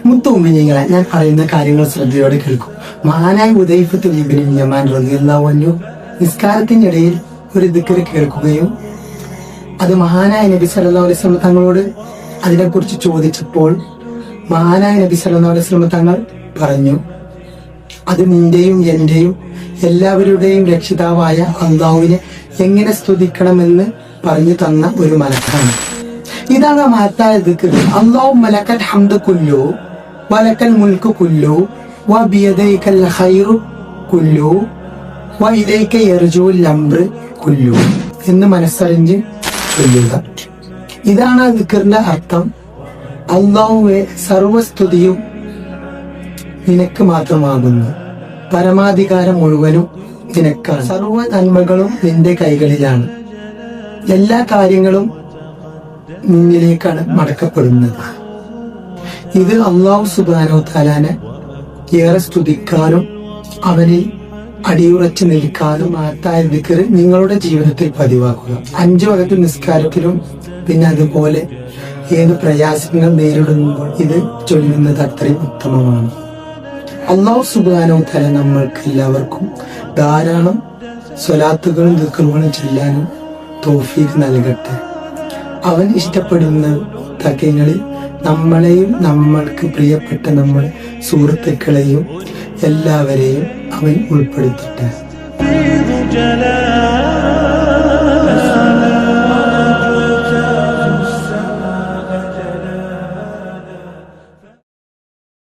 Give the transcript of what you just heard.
മുത്തുമിനിങ്ങളെ, ഞാൻ പറയുന്ന കാര്യങ്ങൾ ശ്രദ്ധയോടെ കേൾക്കും. മഹാനായ ഹുദൈഫത്ത് ഇബ്നു യമാൻ റളിയല്ലാഹു അൻഹു നിസ്കാരത്തിനിടയിൽ ഒരു ദിക്ർ കേൾക്കുകയും അത് മഹാനായ നബി സല്ലല്ലാഹു അലൈഹി വസല്ലം തങ്ങളോട് അതിനെക്കുറിച്ച് ചോദിച്ചപ്പോൾ മഹാനായ നബി സല്ലല്ലാഹു അലൈഹി വസല്ലം തങ്ങൾ പറഞ്ഞു, അത് നിന്റെയും എന്റെയും എല്ലാവരുടെയും രക്ഷിതാവായ അല്ലാഹുവിനെ എങ്ങനെ സ്തുതിക്കണമെന്ന് പറഞ്ഞു തന്ന ഒരു മലക്കാണ്. ഇതാണ് മഹത്തായ ദിക്ർ. അല്ലാഹുമ്മ ലക്കൽ ഹംദു കുല്ലു വലക്കൽ മുൽക്കു കുല്ലു വബിയദൈകൽ ഖൈറു കുല്ലു വഇലൈക യർജുൽ അംറു കുല്ലു എന്ന് മനസ്സറിഞ്ഞ് ചൊല്ലുക. ഇതാണ് ആ ദിക്റിന്റെ അർത്ഥം. അല്ലാഹുവേ, സർവസ്തുതിയും നിനക്ക് മാത്രമാകുന്നു. പരമാധികാരം മുഴുവനും നിനക്കാണ്. സർവ നന്മകളും നിന്റെ കൈകളിലാണ്. എല്ലാ കാര്യങ്ങളും നിന്നിലേക്കാണ് മടക്കപ്പെടുന്നത്. ഇത് അല്ലാഹു സുബ്ഹാനഹു തആലാനെ ഏറെ സ്തുതിക്കാനും അവനിൽ അടിയുറച്ചു നിൽക്കാനും മഹത്തായ ദിക്ർ നിങ്ങളുടെ ജീവിതത്തിൽ പതിവാക്കുക. 5 വഖത്ത് നിസ്കാരത്തിലും പിന്നെ അതുപോലെ ഏത് പ്രയാസങ്ങൾ നേരിടുമ്പോൾ ഇത് ചൊല്ലുന്നത് അത്രയും ഉത്തമമാണ്. അല്ലാഹു സുബ്ഹാനഹു തആല നമ്മൾക്ക് എല്ലാവർക്കും ധാരാളം സ്വലാത്തുകളും ദിക്റുകളും ചൊല്ലാനും തൗഫീഖ് നൽകട്ടെ. അവൻ ഇഷ്ടപ്പെടുന്ന തക്കങ്ങളിൽ നമ്മളെയും നമ്മൾക്ക് പ്രിയപ്പെട്ട നമ്മുടെ സുഹൃത്തുക്കളെയും എല്ലാവരെയും അവൻ ഉൾപ്പെടുത്തട്ടെ.